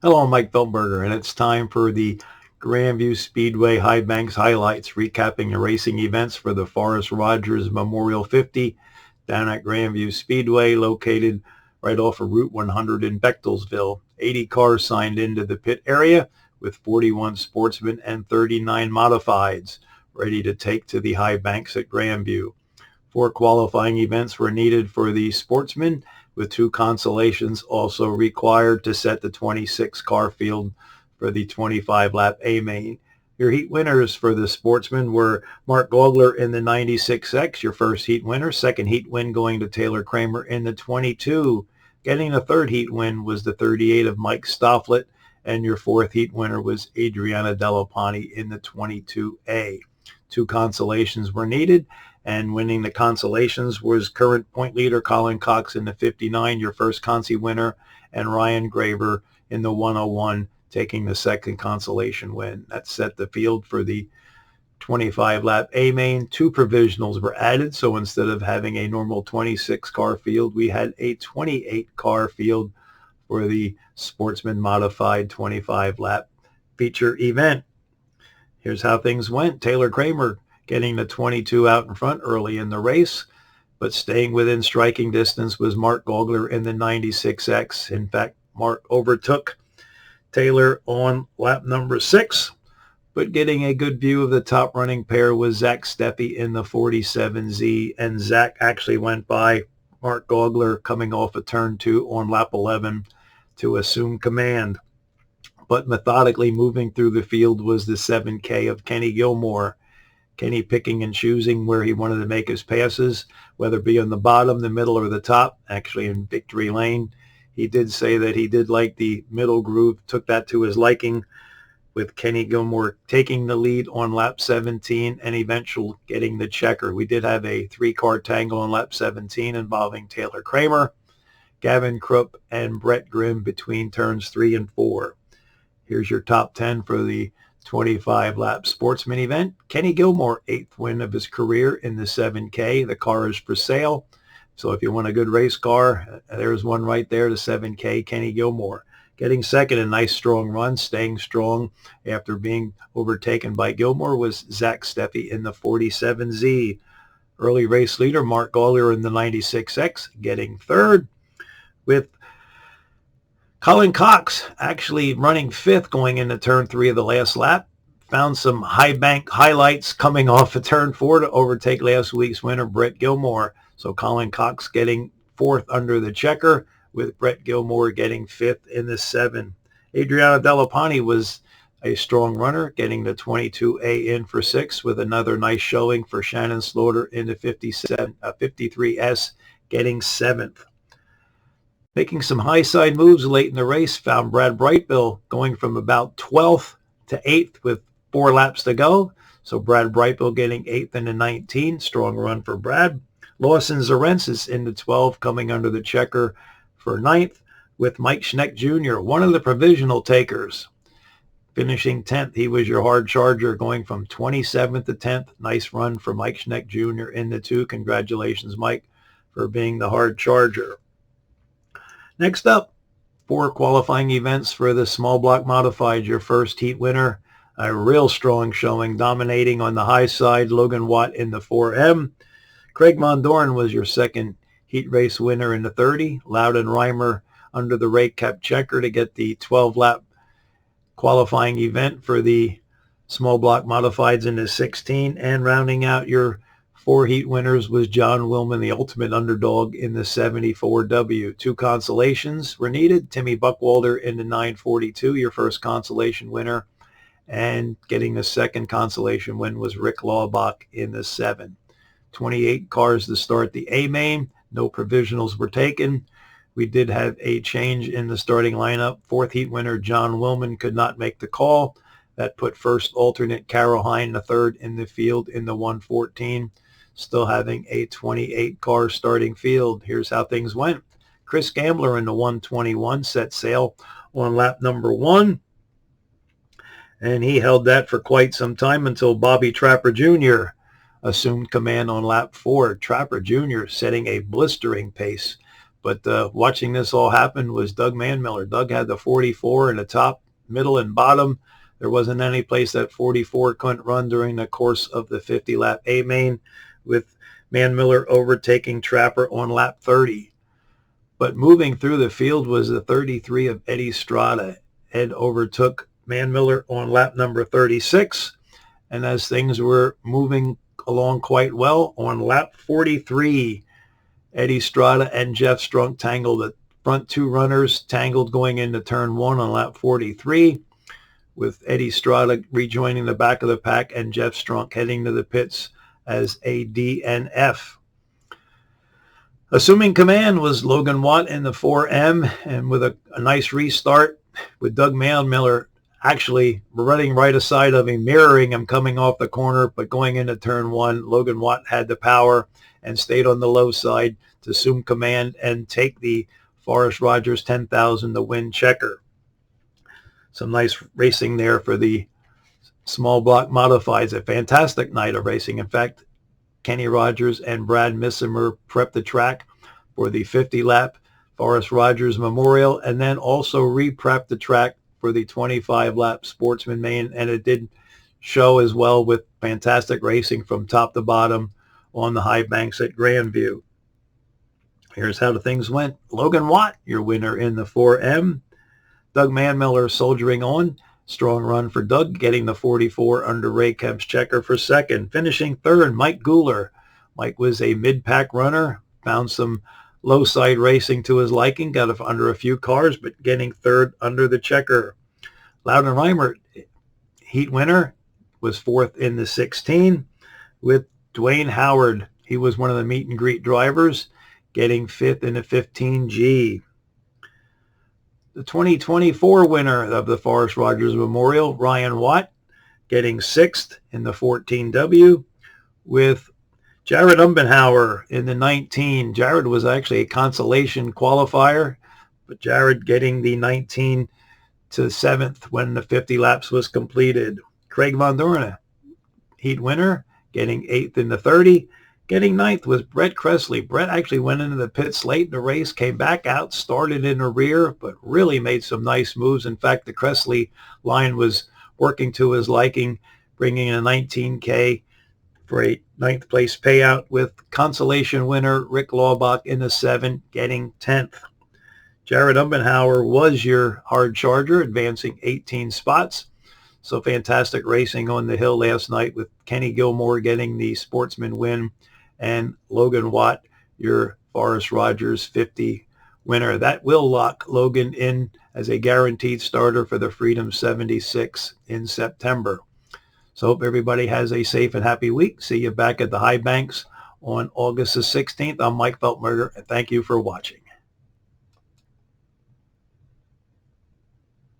Hello, I'm Mike Feldberger, and it's time for the Grandview Speedway High Banks highlights, recapping the racing events for the Forrest Rogers Memorial 50 down at Grandview Speedway, located right off of Route 100 in Bechtelsville. 80 cars signed into the pit area with 41 sportsmen and 39 modifieds ready to take to the high banks at Grandview. 4 qualifying events were needed for the sportsmen, with 2 consolations also required to set the 26-car field for the 25-lap A-main. Your heat winners for the sportsmen were Mark Gogler in the 96X, your first heat winner. Second heat win going to Taylor Kramer in the 22. Getting a third heat win was the 38 of Mike Stofflet, and your fourth heat winner was Adriana Delapani in the 22A. 2 consolations were needed, and winning the consolations was current point leader Colin Cox in the 59, your first consi winner, and Ryan Graver in the 101, taking the second consolation win. That set the field for the 25-lap A-main. 2 provisionals were added, so instead of having a normal 26-car field, we had a 28-car field for the Sportsman Modified 25-lap feature event. Here's how things went. Taylor Kramer getting the 22 out in front early in the race, but staying within striking distance was Mark Gogler in the 96X. In fact, Mark overtook Taylor on lap number 6, but getting a good view of the top running pair was Zach Steffi in the 47Z, and Zach actually went by Mark Gogler coming off of turn 2 on lap 11 to assume command. But methodically moving through the field was the 7K of Kenny Gilmore. Kenny picking and choosing where he wanted to make his passes, whether it be on the bottom, the middle, or the top. Actually, in victory lane, he did say that he did like the middle groove, took that to his liking, with Kenny Gilmore taking the lead on lap 17 and eventually getting the checker. We did have a 3-car tangle on lap 17 involving Taylor Kramer, Gavin Krupp, and Brett Grimm between turns 3 and 4. Here's your top 10 for the 25-lap sportsman event. Kenny Gilmore, 8th win of his career in the 7K. The car is for sale. So if you want a good race car, there's one right there, the 7K, Kenny Gilmore. Getting second, a nice strong run, staying strong after being overtaken by Gilmore, was Zach Steffi in the 47Z. Early race leader, Mark Gogler in the 96X, getting third, with Colin Cox actually running 5th going into turn 3 of the last lap. Found some high bank highlights coming off of turn 4 to overtake last week's winner, Brett Gilmore. So Colin Cox getting 4th under the checker, with Brett Gilmore getting 5th in the 7. Adriana Delapani was a strong runner, getting the 22A in for 6th, with another nice showing for Shannon Slaughter in the 53S, getting 7th. Making some high side moves late in the race, found Brad Brightbill going from about 12th to 8th with 4 laps to go. So Brad Brightbill getting 8th in the 19. Strong run for Brad. Lawson Zarensis in the 12, coming under the checker for 9th, with Mike Schneck Jr., one of the provisional takers, finishing 10th. He was your hard charger, going from 27th to 10th. Nice run for Mike Schneck Jr. in the 2. Congratulations, Mike, for being the hard charger. Next up, 4 qualifying events for the small block modified. Your first heat winner, a real strong showing, dominating on the high side, Logan Watt in the 4M. Craig Mondorn was your second heat race winner in the 30. Loudon Reimer under the rake kept checker to get the 12-lap qualifying event for the small block modifieds in the 16. And rounding out your 4 heat winners was John Willman, the ultimate underdog, in the 74W. 2 consolations were needed. Timmy Buckwalter in the 942, your first consolation winner. And getting the second consolation win was Rick Laubach in the 7. 28 cars to start the A-main. No provisionals were taken. We did have a change in the starting lineup. 4th heat winner John Willman could not make the call. That put first alternate Carol Hine, the 3rd in the field in the 114. Still having a 28-car starting field. Here's how things went. Chris Gambler in the 121 set sail on lap number 1. And he held that for quite some time until Bobby Trapper Jr. assumed command on lap 4. Trapper Jr. setting a blistering pace, But watching this all happen was Doug Manmiller. Doug had the 44 in the top, middle, and bottom. There wasn't any place that 44 couldn't run during the course of the 50-lap A-main, with Manmiller overtaking Trapper on lap 30. But moving through the field was the 33 of Eddie Strada. Ed overtook Manmiller on lap number 36. And as things were moving along quite well, on lap 43, Eddie Strada and Jeff Strunk tangled. The front two runners tangled going into turn one on lap 43, with Eddie Strada rejoining the back of the pack and Jeff Strunk heading to the pits as a DNF. Assuming command was Logan Watt in the 4M, and with a nice restart, with Doug Manmiller actually running right aside of him, mirroring him coming off the corner, but going into turn one, Logan Watt had the power and stayed on the low side to assume command and take the Forrest Rogers 10,000 to win checker. Some nice racing there for the small block modifieds. A fantastic night of racing. In fact, Kenny Rogers and Brad Missimer prepped the track for the 50-lap Forrest Rogers Memorial, and then also re-prepped the track for the 25-lap Sportsman main, and it did show as well with fantastic racing from top to bottom on the high banks at Grandview. Here's how the things went. Logan Watt, your winner in the 4M. Doug Manmiller soldiering on. Strong run for Doug, getting the 44 under Ray Kemp's checker for second. Finishing third, Mike Guler. Mike was a mid-pack runner, found some low-side racing to his liking, got under a few cars, but getting third under the checker. Loudon Reimer, heat winner, was fourth in the 16, with Dwayne Howard. He was one of the meet and greet drivers, getting fifth in the 15G. The 2024 winner of the Forrest Rogers Memorial, Ryan Watt, getting sixth in the 14W, with Jared Umbenhauer in the 19. Jared was actually a consolation qualifier, but Jared getting the 19 to 7th when the 50 laps was completed. Craig Von Dorna, heat winner, getting 8th in the 30. Getting 9th was Brett Kressley. Brett actually went into the pits late in the race, came back out, started in the rear, but really made some nice moves. In fact, the Kressley line was working to his liking, bringing in a 19K for a 9th place payout, with consolation winner Rick Laubach in the 7, getting 10th. Jared Umbenhauer was your hard charger, advancing 18 spots. So fantastic racing on the hill last night, with Kenny Gilmore getting the Sportsman win and Logan Watt, your Forrest Rogers 50 winner. That will lock Logan in as a guaranteed starter for the Freedom 76 in September. So hope everybody has a safe and happy week. See you back at the High Banks on August the 16th. I'm Mike Feltmerger, and thank you for watching.